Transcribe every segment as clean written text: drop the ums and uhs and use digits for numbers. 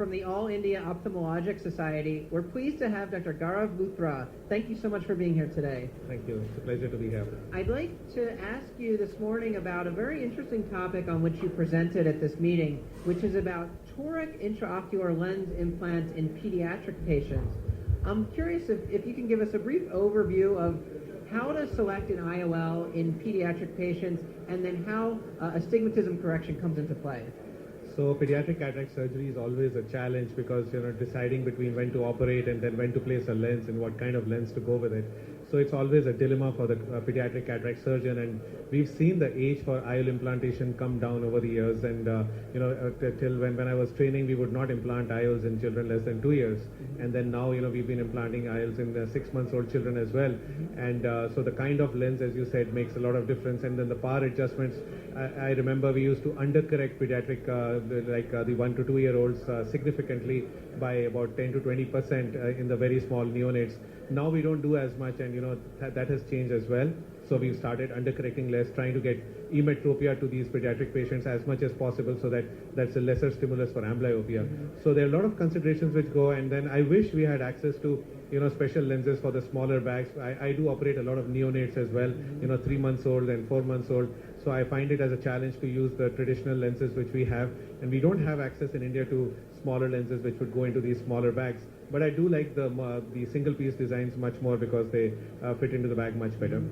from the All India Ophthalmologic Society. We're pleased to have Dr. Gaurav Luthra. Thank you so much for being here today. Thank you. It's a pleasure to be here. I'd like to ask you this morning about a very interesting topic on which you presented at this meeting, which is about toric intraocular lens implants in pediatric patients. I'm curious if you can give us a brief overview of how to select an IOL in pediatric patients, and then how astigmatism correction comes into play. So pediatric cataract surgery is always a challenge because deciding between when to operate and then when to place a lens and what kind of lens to go with it. So it's always a dilemma for the pediatric cataract surgeon, and we've seen the age for IOL implantation come down over the years. And till when I was training, we would not implant IOLs in children less than 2 years, and then now we've been implanting IOLs in 6-month-old children as well. And so the kind of lens, as you said, makes a lot of difference. And then the power adjustments. I remember we used to undercorrect pediatric the 1 to 2 year olds significantly by about 10 to 20% in the very small neonates. Now we don't do as much, and that has changed as well. So we've started undercorrecting less, trying to get emetropia to these pediatric patients as much as possible, so that's a lesser stimulus for amblyopia. So there are a lot of considerations which go, and then I wish we had access to special lenses for the smaller bags. I do operate a lot of neonates as well, 3 months old and 4 months old. So I find it as a challenge to use the traditional lenses which we have, and we don't have access in India to smaller lenses which would go into these smaller bags. But I do like the single piece designs much more because they fit into the bag much better.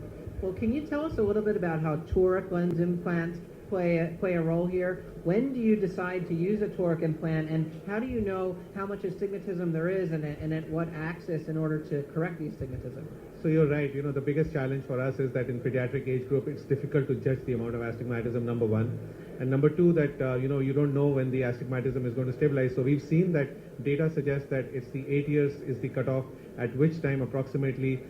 Well, can you tell us a little bit about how toric lens implants play a role here? When do you decide to use a toric implant, and how do you know how much astigmatism there is and at what axis in order to correct the astigmatism? So you're right. The biggest challenge for us is that in pediatric age group, it's difficult to judge the amount of astigmatism, number one. And number two, that you don't know when the astigmatism is going to stabilize. So we've seen that data suggests that it's the 8 years is the cutoff, at which time approximately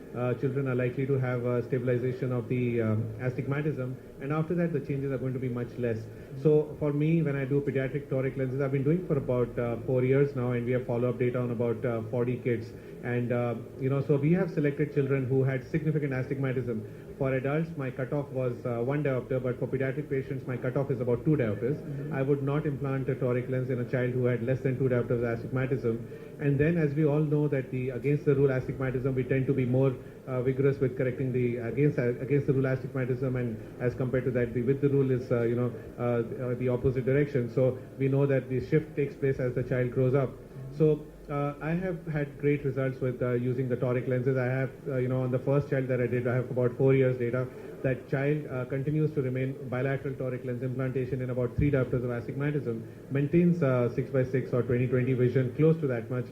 children are likely to have stabilization of the astigmatism, and after that the changes are going to be much less. So for me, when I do pediatric toric lenses, I've been doing for about 4 years now, and we have follow-up data on about 40 kids. And so we have selected children who had significant astigmatism. For adults, my cutoff was 1 diopter, but for pediatric patients, my cutoff is about 2 diopters. I would not implant a toric lens in a child who had less than 2 diopters astigmatism. And then, as we all know, that the against the rule astigmatism, we tend to be more vigorous with correcting the against the rule astigmatism, and as compared to that, the with the rule is the opposite direction. So we know that the shift takes place as the child grows up. So I have had great results with using the toric lenses. I have, on the first child that I did, I have about 4 years data. That child continues to remain bilateral toric lens implantation in about 3 diopters of astigmatism, maintains 6x6 or 20/20 vision, close to that much,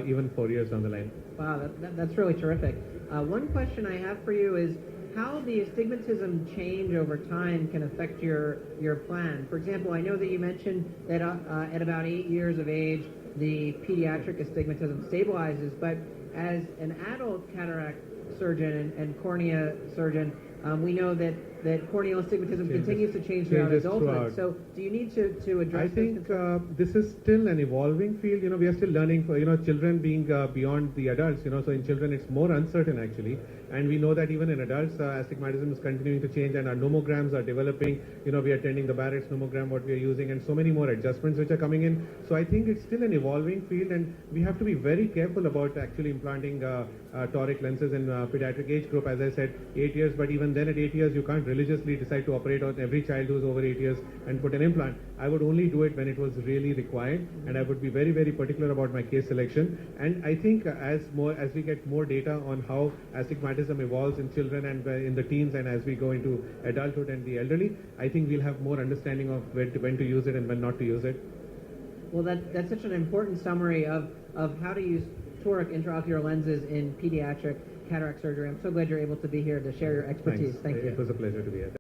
even 4 years down the line. Wow, that's really terrific. One question I have for you is how the astigmatism change over time can affect your plan. For example, I know that you mentioned that at about 8 years of age, the pediatric astigmatism stabilizes, but as an adult cataract surgeon and cornea surgeon, we know that corneal astigmatism continues to change throughout adulthood. So do you need to address I think this is still an evolving field. We are still learning for, children being beyond the adults, so in children it's more uncertain actually. And we know that even in adults, astigmatism is continuing to change, and our nomograms are developing. We are attending the Barrett's nomogram, what we are using, and so many more adjustments which are coming in. So I think it's still an evolving field, and we have to be very careful about actually implanting toric lenses in pediatric age group. As I said, 8 years, but even then at 8 years, you can't religiously decide to operate on every child who's over 8 years and put an implant. I would only do it when it was really required, and I would be very, very particular about my case selection. And I think as we get more data on how astigmatism evolves in children and in the teens, and as we go into adulthood and the elderly, I think we'll have more understanding of when to use it and when not to use it. Well, that's such an important summary of how to use toric intraocular lenses in pediatric cataract surgery. I'm so glad you're able to be here to share your expertise. Thanks. Thank you. It was a pleasure to be here.